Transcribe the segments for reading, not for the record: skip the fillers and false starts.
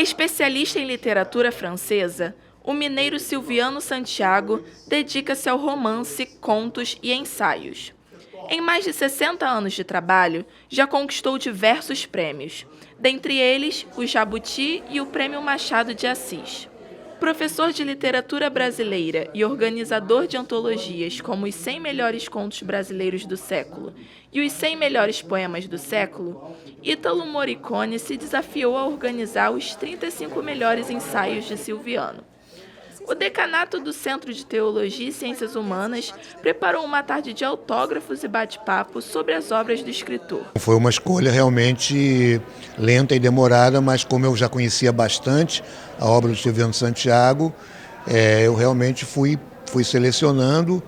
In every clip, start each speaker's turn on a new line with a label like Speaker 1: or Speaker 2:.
Speaker 1: Especialista em literatura francesa, o mineiro Silviano Santiago dedica-se ao romance, contos e ensaios. Em mais de 60 anos de trabalho, já conquistou diversos prêmios, dentre eles o Jabuti e o Prêmio Machado de Assis. Professor de literatura brasileira e organizador de antologias como os 100 melhores contos brasileiros do século e os 100 melhores poemas do século, Ítalo Morricone se desafiou a organizar os 35 melhores ensaios de Silviano. O decanato do Centro de Teologia e Ciências Humanas preparou uma tarde de autógrafos e bate-papo sobre as obras do escritor.
Speaker 2: Foi uma escolha realmente lenta e demorada, mas como eu já conhecia bastante a obra do Silviano Santiago, eu realmente fui selecionando,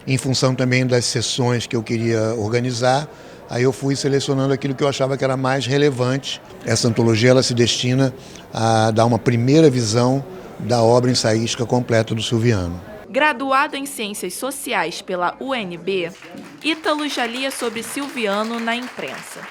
Speaker 2: em função também das sessões que eu queria organizar, aí eu fui selecionando aquilo que eu achava que era mais relevante. Essa antologia ela se destina a dar uma primeira visão da obra ensaística completa do Silviano.
Speaker 1: Graduado em Ciências Sociais pela UNB, Ítalo já lia sobre Silviano na imprensa.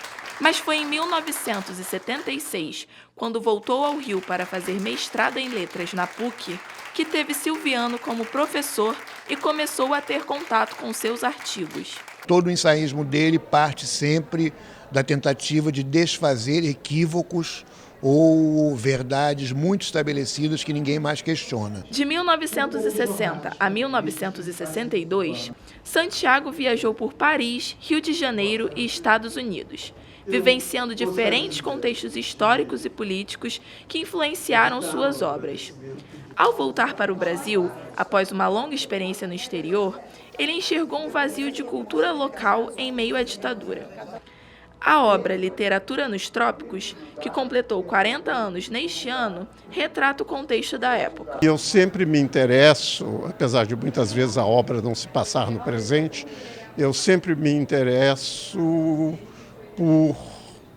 Speaker 1: Mas foi em 1976, quando voltou ao Rio para fazer mestrado em letras na PUC, que teve Silviano como professor e começou a ter contato com seus artigos.
Speaker 2: Todo o ensaísmo dele parte sempre da tentativa de desfazer equívocos ou verdades muito estabelecidas que ninguém mais questiona.
Speaker 1: De 1960 a 1962, Santiago viajou por Paris, Rio de Janeiro e Estados Unidos, vivenciando diferentes contextos históricos e políticos que influenciaram suas obras. Ao voltar para o Brasil, após uma longa experiência no exterior, ele enxergou um vazio de cultura local em meio à ditadura. A obra Literatura nos Trópicos, que completou 40 anos neste ano, retrata o contexto da época.
Speaker 3: Eu sempre me interesso, apesar de muitas vezes a obra não se passar no presente, eu sempre me interesso por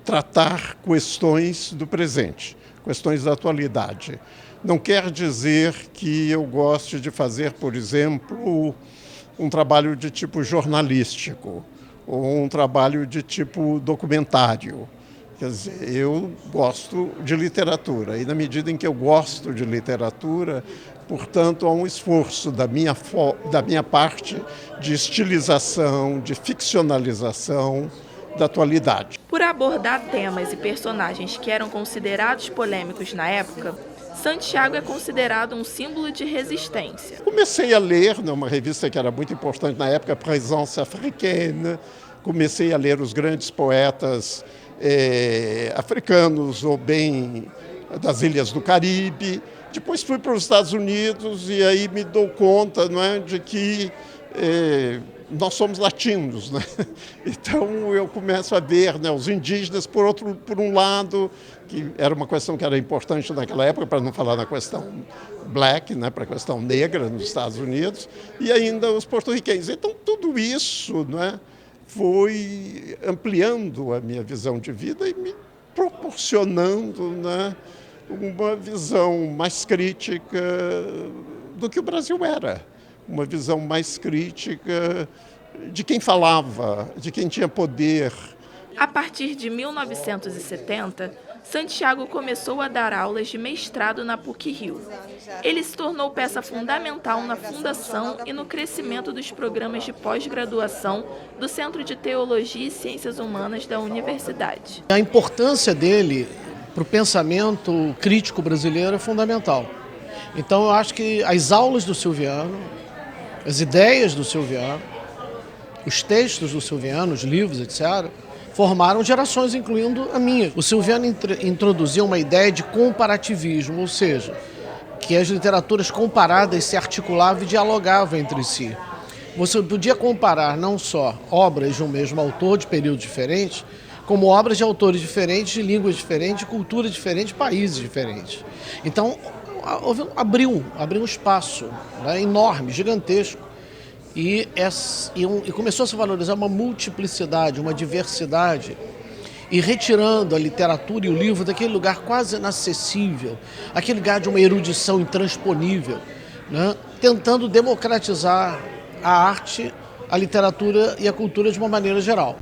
Speaker 3: tratar questões do presente, questões da atualidade. Não quer dizer que eu goste de fazer, por exemplo, um trabalho de tipo jornalístico, ou um trabalho de tipo documentário. Quer dizer, eu gosto de literatura, e na medida em que eu gosto de literatura, portanto, há um esforço da minha parte de estilização, de ficcionalização da atualidade.
Speaker 1: Por abordar temas e personagens que eram considerados polêmicos na época, Santiago é considerado um símbolo de resistência.
Speaker 3: Comecei a ler numa revista que era muito importante na época, Présence Africaine. Comecei a ler os grandes poetas africanos ou bem das ilhas do Caribe. Depois fui para os Estados Unidos e aí me dou conta, não é, de que nós somos latinos, né? Então eu começo a ver, né, os indígenas por um lado, que era uma questão que era importante naquela época, para não falar na questão black, né, para a questão negra nos Estados Unidos, e ainda os porto-riquenhos. Então tudo isso, né, foi ampliando a minha visão de vida e me proporcionando, né, uma visão mais crítica do que o Brasil era. Uma visão mais crítica de quem falava, de quem tinha poder.
Speaker 1: A partir de 1970, Santiago começou a dar aulas de mestrado na PUC-Rio. Ele se tornou peça fundamental na fundação e no crescimento dos programas de pós-graduação do Centro de Teologia e Ciências Humanas da universidade.
Speaker 4: A importância dele para o pensamento crítico brasileiro é fundamental. Então eu acho que as aulas do Silviano, as ideias do Silviano, os textos do Silviano, os livros, etc., formaram gerações, incluindo a minha. O Silviano introduziu uma ideia de comparativismo, ou seja, que as literaturas comparadas se articulavam e dialogavam entre si. Você podia comparar não só obras de um mesmo autor de períodos diferentes, como obras de autores diferentes, de línguas diferentes, de culturas diferentes, de países diferentes. Então, abriu um espaço, né, enorme, gigantesco, e começou a se valorizar uma multiplicidade, uma diversidade, e retirando a literatura e o livro daquele lugar quase inacessível, aquele lugar de uma erudição intransponível, né, tentando democratizar a arte, a literatura e a cultura de uma maneira geral.